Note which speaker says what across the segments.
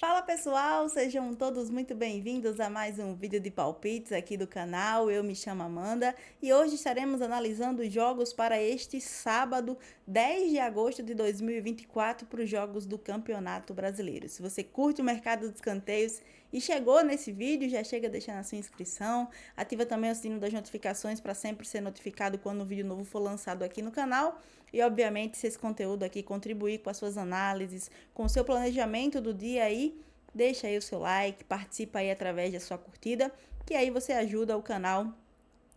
Speaker 1: Fala pessoal, sejam todos muito bem-vindos a mais um vídeo de palpites aqui do canal. Eu me chamo Amanda e hoje estaremos analisando os jogos para este sábado, 10 de agosto de 2024, para os jogos do Campeonato Brasileiro. Se você curte o mercado dos escanteios e chegou nesse vídeo, já chega deixando a sua inscrição, ativa também o sininho das notificações para sempre ser notificado quando um vídeo novo for lançado aqui no canal. E, obviamente, se esse conteúdo aqui contribuir com as suas análises, com o seu planejamento do dia aí, deixa aí o seu like, participa aí através da sua curtida, que aí você ajuda o canal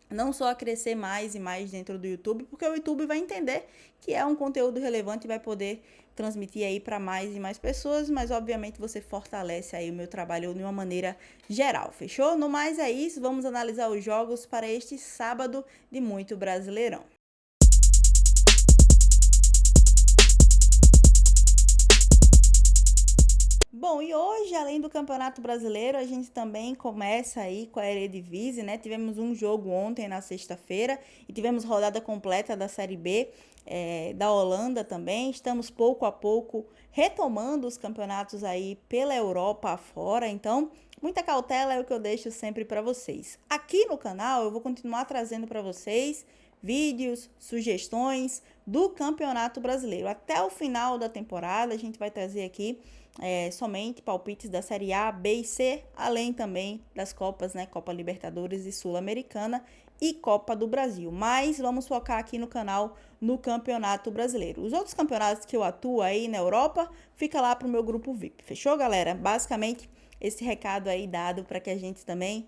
Speaker 1: não só a crescer mais e mais dentro do YouTube, porque o YouTube vai entender que é um conteúdo relevante e vai poder transmitir aí para mais e mais pessoas, mas obviamente você fortalece aí o meu trabalho de uma maneira geral, fechou? No mais é isso, vamos analisar os jogos para este sábado de muito Brasileirão. Bom, e hoje, além do Campeonato Brasileiro, a gente também começa aí com a Eredivisie, né? Tivemos um jogo ontem, na sexta-feira, e tivemos rodada completa da Série B, da Holanda também. Estamos pouco a pouco retomando os campeonatos aí pela Europa afora, então muita cautela é o que eu deixo sempre para vocês. Aqui no canal eu vou continuar trazendo para vocês vídeos, sugestões do Campeonato Brasileiro. Até o final da temporada a gente vai trazer aqui somente palpites da Série A, B e C, além também das Copas, né? Copa Libertadores e Sul-Americana e Copa do Brasil. Mas vamos focar aqui no canal no Campeonato Brasileiro. Os outros campeonatos que eu atuo aí na Europa, fica lá pro meu grupo VIP. Fechou, galera? Basicamente, esse recado aí dado para que a gente também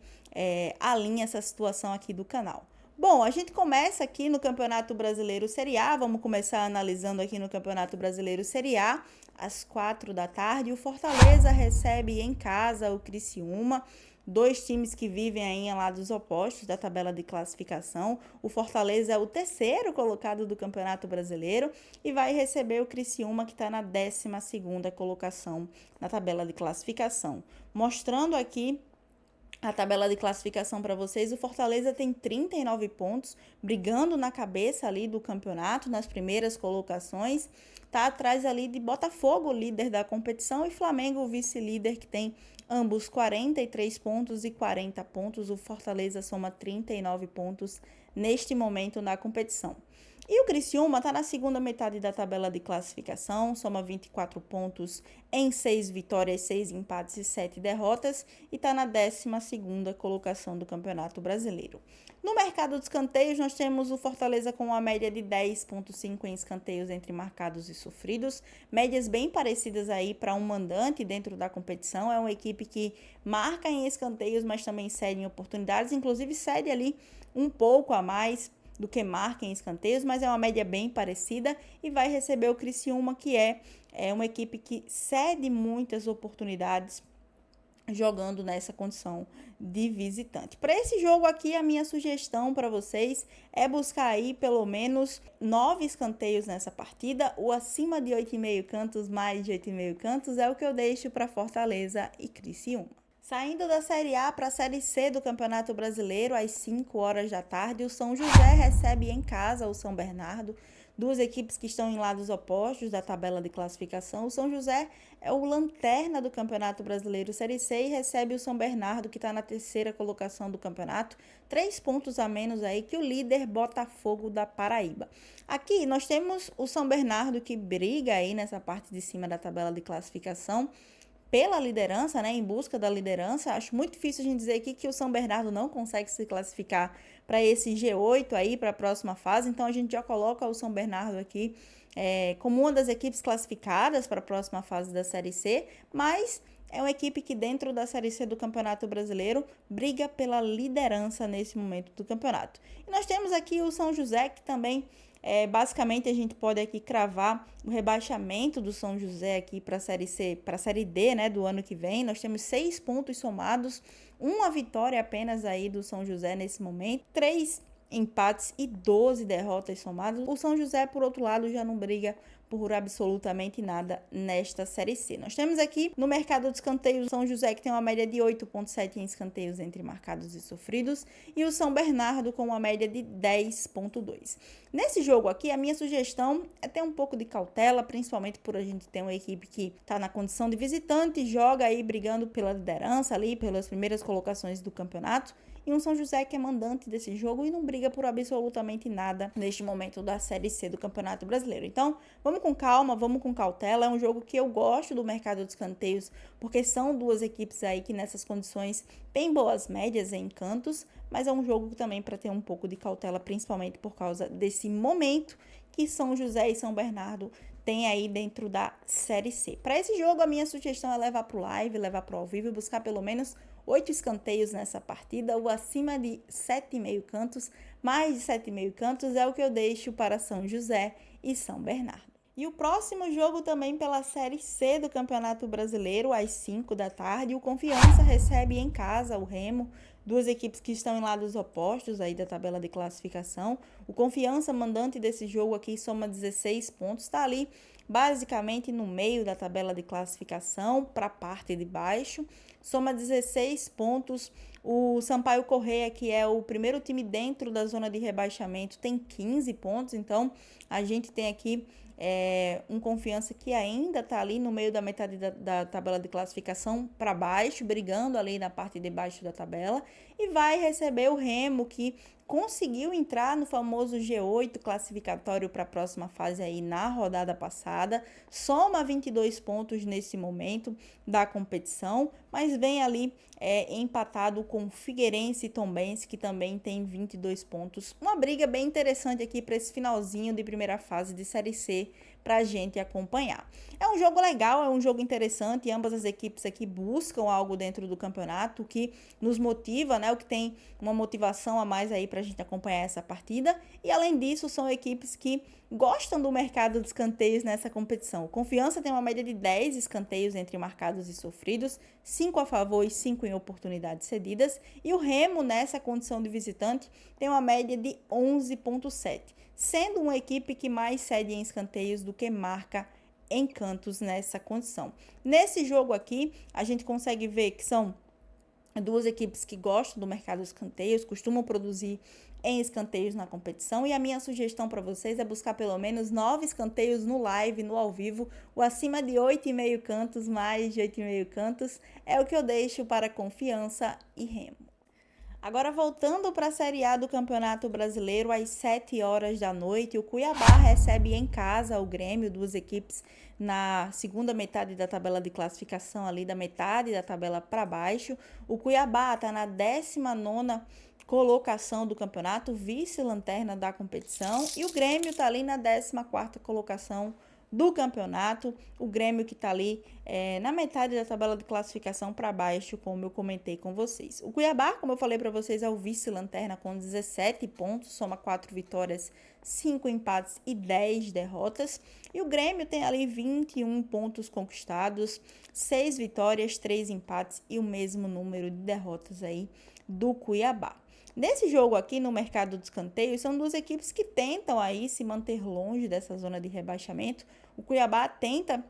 Speaker 1: alinhe essa situação aqui do canal. Bom, a gente começa aqui no Campeonato Brasileiro Série A, vamos começar analisando aqui no Campeonato Brasileiro Série A, às 4 da tarde. O Fortaleza recebe em casa o Criciúma, dois times que vivem aí em lados opostos da tabela de classificação. O Fortaleza é o terceiro colocado do Campeonato Brasileiro e vai receber o Criciúma, que está na 12ª colocação na tabela de classificação. Mostrando aqui a tabela de classificação para vocês, o Fortaleza tem 39 pontos, brigando na cabeça ali do campeonato, nas primeiras colocações. Tá atrás ali de Botafogo, líder da competição, e Flamengo, vice-líder, que tem ambos 43 pontos e 40 pontos. O Fortaleza soma 39 pontos neste momento na competição. E o Criciúma está na segunda metade da tabela de classificação, soma 24 pontos em 6 vitórias, 6 empates e 7 derrotas e está na 12ª colocação do Campeonato Brasileiro. No mercado de escanteios, nós temos o Fortaleza com uma média de 10,5 em escanteios entre marcados e sofridos, médias bem parecidas aí para um mandante dentro da competição. É uma equipe que marca em escanteios, mas também cede em oportunidades, inclusive cede ali um pouco a mais do que marca em escanteios, mas é uma média bem parecida, e vai receber o Criciúma, que é uma equipe que cede muitas oportunidades jogando nessa condição de visitante. Para esse jogo aqui, a minha sugestão para vocês é buscar aí pelo menos 9 escanteios nessa partida. O acima de 8,5 cantos, mais de 8,5 cantos, é o que eu deixo para Fortaleza e Criciúma. Saindo da Série A para a Série C do Campeonato Brasileiro, às 5 horas da tarde, o São José recebe em casa o São Bernardo, duas equipes que estão em lados opostos da tabela de classificação. O São José é o lanterna do Campeonato Brasileiro Série C e recebe o São Bernardo, que está na terceira colocação do campeonato, 3 pontos a menos aí que o líder Botafogo da Paraíba. Aqui nós temos o São Bernardo, que briga aí nessa parte de cima da tabela de classificação pela liderança, né, em busca da liderança. Acho muito difícil a gente dizer aqui que o São Bernardo não consegue se classificar para esse G8 aí, para a próxima fase. Então a gente já coloca o São Bernardo aqui como uma das equipes classificadas para a próxima fase da Série C, mas é uma equipe que dentro da Série C do Campeonato Brasileiro briga pela liderança nesse momento do campeonato. E nós temos aqui o São José, que também basicamente a gente pode aqui cravar o rebaixamento do São José aqui para a Série C, para a Série D, né, do ano que vem. Nós temos 6 pontos somados, uma vitória apenas aí do São José nesse momento, 3 empates e 12 derrotas somadas. O São José, por outro lado, já não briga por absolutamente nada nesta Série C. Nós temos aqui no mercado de escanteios o São José, que tem uma média de 8,7 em escanteios entre marcados e sofridos, e o São Bernardo com uma média de 10,2. Nesse jogo aqui, a minha sugestão é ter um pouco de cautela, principalmente por a gente ter uma equipe que está na condição de visitante, joga aí brigando pela liderança ali, pelas primeiras colocações do campeonato, e um São José que é mandante desse jogo e não briga por absolutamente nada neste momento da Série C do Campeonato Brasileiro. Então, vamos com calma, vamos com cautela. É um jogo que eu gosto do mercado de escanteios, porque são duas equipes aí que nessas condições têm boas médias em cantos, mas é um jogo também para ter um pouco de cautela, principalmente por causa desse momento que São José e São Bernardo tem aí dentro da Série C. Para esse jogo, a minha sugestão é levar para o live, levar para o ao vivo e buscar pelo menos 8 escanteios nessa partida, ou acima de 7,5 cantos, mais de 7,5 cantos é o que eu deixo para São José e São Bernardo. E o próximo jogo também pela Série C do Campeonato Brasileiro, às 5 da tarde, o Confiança recebe em casa o Remo, duas equipes que estão em lados opostos aí da tabela de classificação. O Confiança, mandante desse jogo aqui, soma 16 pontos, está ali basicamente no meio da tabela de classificação, para a parte de baixo, soma 16 pontos. O Sampaio Corrêa, que é o primeiro time dentro da zona de rebaixamento, tem 15 pontos, então a gente tem aqui um Confiança que ainda está ali no meio da metade da tabela de classificação para baixo, brigando ali na parte de baixo da tabela, e vai receber o Remo, que conseguiu entrar no famoso G8 classificatório para a próxima fase aí na rodada passada, soma 22 pontos nesse momento da competição, mas vem ali empatado com Figueirense e Tombense, que também tem 22 pontos. Uma briga bem interessante aqui para esse finalzinho de primeira fase de Série C para a gente acompanhar. É um jogo legal, é um jogo interessante, ambas as equipes aqui buscam algo dentro do campeonato que nos motiva, né, o que tem uma motivação a mais aí para a gente acompanhar essa partida, e além disso são equipes que gostam do mercado de escanteios nessa competição. O Confiança tem uma média de 10 escanteios entre marcados e sofridos, 5 a favor e 5 em oportunidades cedidas, e o Remo nessa condição de visitante tem uma média de 11,7, sendo uma equipe que mais cede em escanteios do que marca em cantos nessa condição. Nesse jogo aqui, a gente consegue ver que são duas equipes que gostam do mercado de escanteios, costumam produzir em escanteios na competição, e a minha sugestão para vocês é buscar pelo menos 9 escanteios no live, no ao vivo, o acima de 8,5 cantos, mais de 8,5 cantos, é o que eu deixo para Confiança e Remo. Agora, voltando para a Série A do Campeonato Brasileiro, às 7 horas da noite, o Cuiabá recebe em casa o Grêmio, duas equipes na segunda metade da tabela de classificação, ali da metade da tabela para baixo. O Cuiabá está na 19ª colocação do campeonato, vice-lanterna da competição, e o Grêmio está ali na 14ª colocação do campeonato, o Grêmio que está ali na metade da tabela de classificação para baixo, como eu comentei com vocês. O Cuiabá, como eu falei para vocês, é o vice-lanterna com 17 pontos, soma 4 vitórias, 5 empates e 10 derrotas. E o Grêmio tem ali 21 pontos conquistados, 6 vitórias, 3 empates e o mesmo número de derrotas aí do Cuiabá. Nesse jogo aqui, no mercado de escanteios, são duas equipes que tentam aí se manter longe dessa zona de rebaixamento. O Cuiabá tenta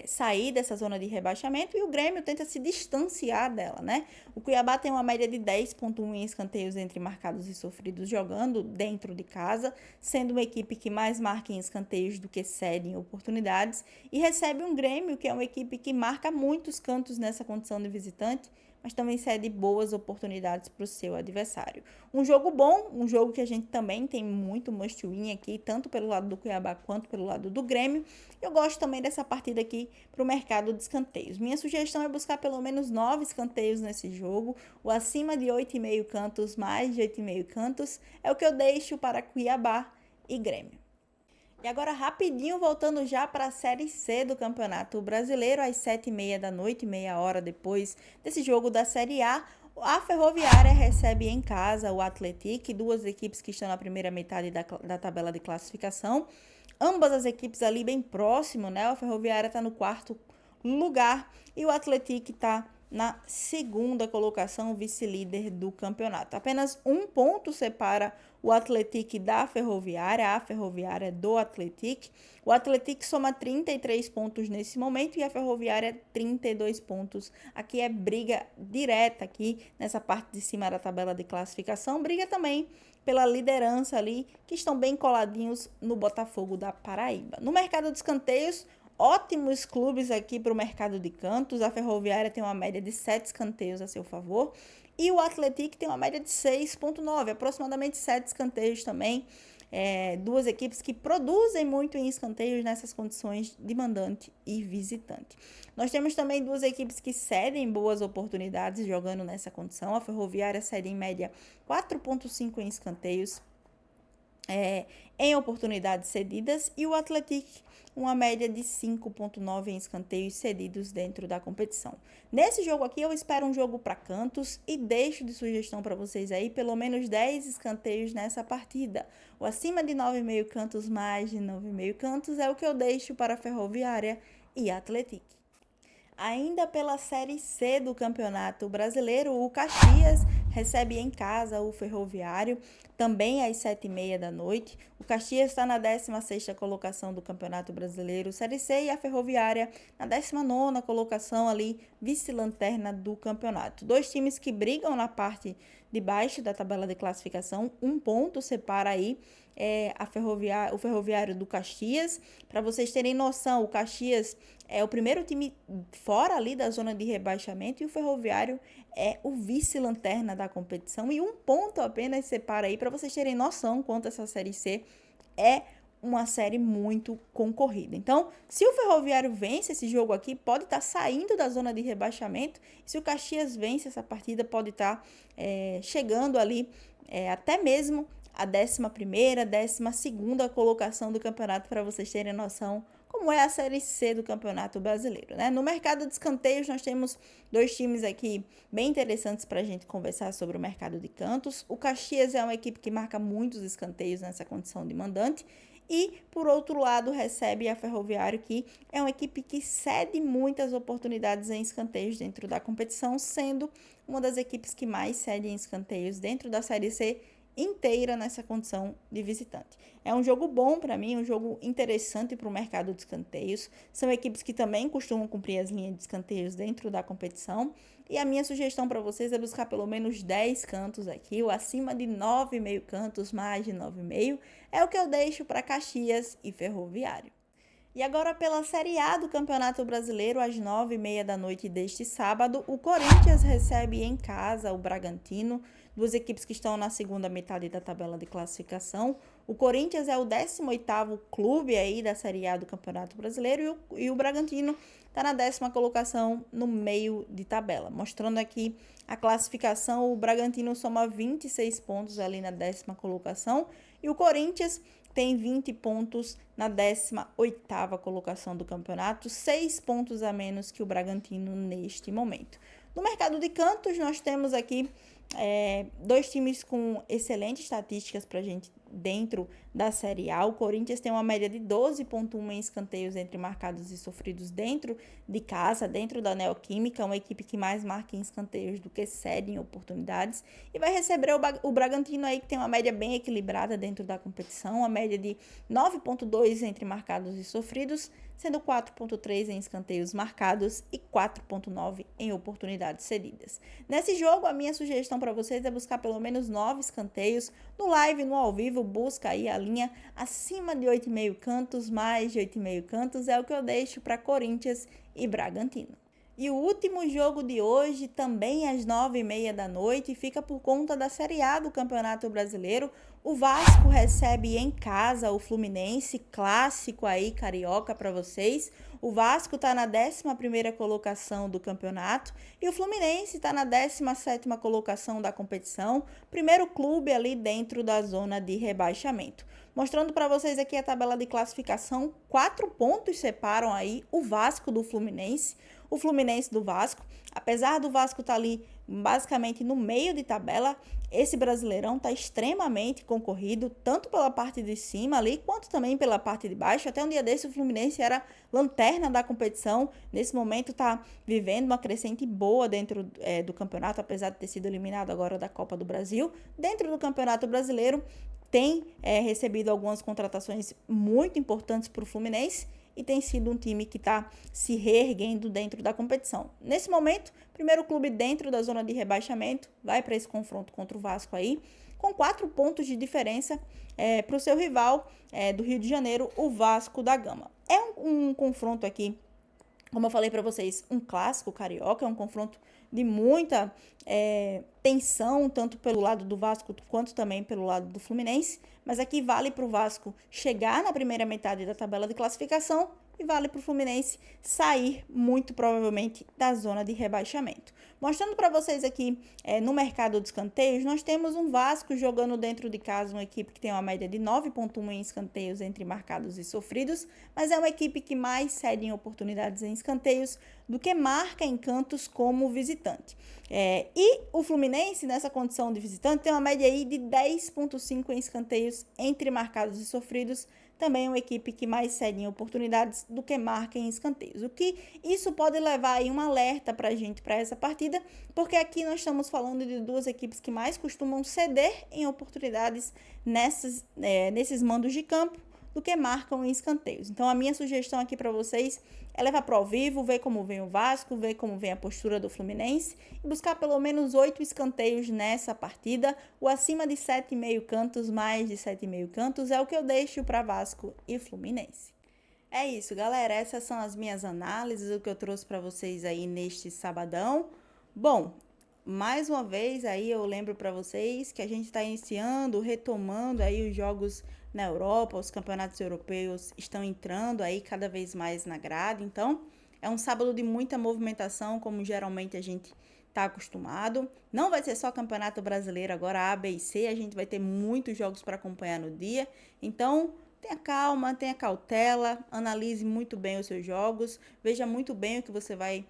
Speaker 1: sair dessa zona de rebaixamento e o Grêmio tenta se distanciar dela, né? O Cuiabá tem uma média de 10,1 em escanteios entre marcados e sofridos jogando dentro de casa, sendo uma equipe que mais marca em escanteios do que cede em oportunidades, e recebe um Grêmio que é uma equipe que marca muitos cantos nessa condição de visitante, mas também cede boas oportunidades para o seu adversário. Um jogo bom, um jogo que a gente também tem muito must win aqui, tanto pelo lado do Cuiabá quanto pelo lado do Grêmio. Eu gosto também dessa partida aqui para o mercado de escanteios. Minha sugestão é buscar pelo menos 9 escanteios nesse jogo, o acima de 8,5 cantos, mais de 8,5 cantos, é o que eu deixo para Cuiabá e Grêmio. E agora, rapidinho, voltando já para a Série C do Campeonato Brasileiro, às 7h30 da noite, meia hora depois desse jogo da Série A, a Ferroviária recebe em casa o Atlético, duas equipes que estão na primeira metade da tabela de classificação. Ambas as equipes ali bem próximo, né? A Ferroviária está no 4º lugar e o Atlético está na segunda colocação, vice-líder do campeonato. Apenas um ponto separa o Atlético da Ferroviária, a Ferroviária do Atlético. O Atlético soma 33 pontos nesse momento e a Ferroviária 32 pontos. Aqui é briga direta aqui nessa parte de cima da tabela de classificação. Briga também pela liderança ali, que estão bem coladinhos no Botafogo da Paraíba. No mercado de escanteios, ótimos clubes aqui para o mercado de cantos. A Ferroviária tem uma média de 7 escanteios a seu favor. E o Atlético tem uma média de 6,9, aproximadamente 7 escanteios também. Duas equipes que produzem muito em escanteios nessas condições de mandante e visitante. Nós temos também duas equipes que cedem boas oportunidades jogando nessa condição. A Ferroviária cede em média 4,5 em escanteios em oportunidades cedidas, e o Atlético uma média de 5,9 em escanteios cedidos dentro da competição. Nesse jogo aqui eu espero um jogo para cantos e deixo de sugestão para vocês aí pelo menos 10 escanteios nessa partida. O acima de 9,5 cantos, mais de 9,5 cantos é o que eu deixo para a Ferroviária e Atlético. Ainda pela Série C do Campeonato Brasileiro, o Caxias recebe em casa o Ferroviário, também às 7h30 da noite. O Caxias está na 16ª colocação do Campeonato Brasileiro Série C e a Ferroviária na 19ª colocação ali, vice-lanterna do campeonato. Dois times que brigam na parte de baixo da tabela de classificação, um ponto separa aí o Ferroviário do Caxias. Para vocês terem noção, o Caxias é o primeiro time fora ali da zona de rebaixamento e o Ferroviário é o vice-lanterna da competição, e um ponto apenas separa aí, para vocês terem noção quanto essa Série C é uma série muito concorrida. Então, se o Ferroviário vence esse jogo aqui, pode estar saindo da zona de rebaixamento. Se o Caxias vence essa partida, pode estar chegando ali até mesmo a 11ª, 12ª colocação do campeonato, para vocês terem noção como é a Série C do Campeonato Brasileiro, né? No mercado de escanteios, nós temos dois times aqui bem interessantes para a gente conversar sobre o mercado de cantos. O Caxias é uma equipe que marca muitos escanteios nessa condição de mandante, e, por outro lado, recebe a Ferroviário, que é uma equipe que cede muitas oportunidades em escanteios dentro da competição, sendo uma das equipes que mais cede em escanteios dentro da Série C inteira nessa condição de visitante. É um jogo bom para mim, um jogo interessante para o mercado de escanteios. São equipes que também costumam cumprir as linhas de escanteios dentro da competição. E a minha sugestão para vocês é buscar pelo menos 10 cantos aqui, ou acima de 9,5 cantos, mais de 9,5. É o que eu deixo para Caxias e Ferroviário. E agora, pela Série A do Campeonato Brasileiro, às 9h30 da noite deste sábado, o Corinthians recebe em casa o Bragantino, duas equipes que estão na segunda metade da tabela de classificação. O Corinthians é o 18º clube aí da Série A do Campeonato Brasileiro e o Bragantino está na 10ª colocação no meio de tabela. Mostrando aqui a classificação, o Bragantino soma 26 pontos ali na 10ª colocação e o Corinthians tem 20 pontos na 18ª colocação do campeonato, 6 pontos a menos que o Bragantino neste momento. No mercado de cantos, nós temos aqui dois times com excelentes estatísticas para a gente dentro da Série A. O Corinthians tem uma média de 12,1 em escanteios entre marcados e sofridos dentro de casa, dentro da Neoquímica, uma equipe que mais marca em escanteios do que cede em oportunidades, e vai receber o Bragantino aí, que tem uma média bem equilibrada dentro da competição, uma média de 9,2 entre marcados e sofridos, sendo 4,3 em escanteios marcados e 4,9 em oportunidades cedidas. Nesse jogo, a minha sugestão para vocês é buscar pelo menos 9 escanteios. No live, no ao vivo, busca aí a linha acima de 8,5 cantos, mais de 8,5 cantos, é o que eu deixo para Corinthians e Bragantino. E o último jogo de hoje, também às 9h30 da noite, fica por conta da Série A do Campeonato Brasileiro. O Vasco recebe em casa o Fluminense, clássico aí, carioca para vocês. O Vasco está na 11ª colocação do campeonato e o Fluminense está na 17ª colocação da competição, primeiro clube ali dentro da zona de rebaixamento. Mostrando para vocês aqui a tabela de classificação, 4 pontos separam aí o Vasco do Fluminense. o Fluminense do Vasco. Apesar do Vasco estar ali basicamente no meio de tabela, esse Brasileirão está extremamente concorrido, tanto pela parte de cima ali, quanto também pela parte de baixo. Até um dia desse o Fluminense era lanterna da competição. Nesse momento está vivendo uma crescente boa dentro do campeonato, apesar de ter sido eliminado agora da Copa do Brasil. Dentro do Campeonato Brasileiro, tem recebido algumas contratações muito importantes para o Fluminense e tem sido um time que está se reerguendo dentro da competição. Nesse momento, primeiro clube dentro da zona de rebaixamento, vai para esse confronto contra o Vasco aí, com 4 pontos de diferença para o seu rival do Rio de Janeiro, o Vasco da Gama. É um confronto aqui, como eu falei para vocês, um clássico carioca, é um confronto de muita tensão, tanto pelo lado do Vasco quanto também pelo lado do Fluminense, mas aqui vale para o Vasco chegar na primeira metade da tabela de classificação e vale para o Fluminense sair muito provavelmente da zona de rebaixamento. Mostrando para vocês aqui no mercado de escanteios, nós temos um Vasco jogando dentro de casa, uma equipe que tem uma média de 9,1 em escanteios entre marcados e sofridos, mas é uma equipe que mais cede em oportunidades em escanteios do que marca em cantos como visitante. E o Fluminense, nessa condição de visitante, tem uma média aí de 10,5 em escanteios entre marcados e sofridos, também é uma equipe que mais cede em oportunidades do que marca em escanteios. O que isso pode levar aí um alerta para a gente para essa partida, porque aqui nós estamos falando de duas equipes que mais costumam ceder em oportunidades nesses mandos de campo do que marcam em escanteios. Então, a minha sugestão aqui para vocês é levar para o vivo, ver como vem o Vasco, ver como vem a postura do Fluminense e buscar pelo menos 8 escanteios nessa partida. O acima de 7,5 cantos, mais de 7,5 cantos é o que eu deixo para Vasco e Fluminense. É isso, galera. Essas são as minhas análises, o que eu trouxe para vocês aí neste sabadão. Bom, mais uma vez aí eu lembro para vocês que a gente está iniciando, retomando aí os jogos na Europa, os campeonatos europeus estão entrando aí cada vez mais na grade, então é um sábado de muita movimentação, como geralmente a gente está acostumado. Não vai ser só campeonato brasileiro, agora A, B e C, a gente vai ter muitos jogos para acompanhar no dia, então tenha calma, tenha cautela, analise muito bem os seus jogos, veja muito bem o que você vai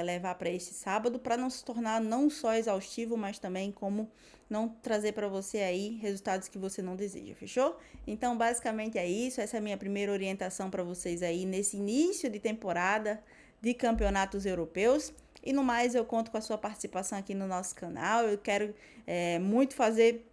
Speaker 1: levar para este sábado, para não se tornar não só exaustivo, mas também como não trazer para você aí resultados que você não deseja, fechou? Então, basicamente é isso, essa é a minha primeira orientação para vocês aí nesse início de temporada de campeonatos europeus. E no mais, eu conto com a sua participação aqui no nosso canal, eu quero muito fazer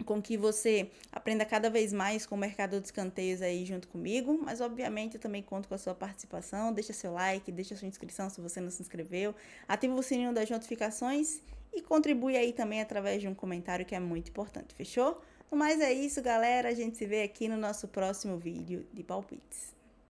Speaker 1: com que você aprenda cada vez mais com o mercado de escanteios aí junto comigo, mas obviamente eu também conto com a sua participação, deixa seu like, deixa sua inscrição se você não se inscreveu, ativa o sininho das notificações e contribui aí também através de um comentário que é muito importante, fechou? No mais é isso, galera, a gente se vê aqui no nosso próximo vídeo de palpites.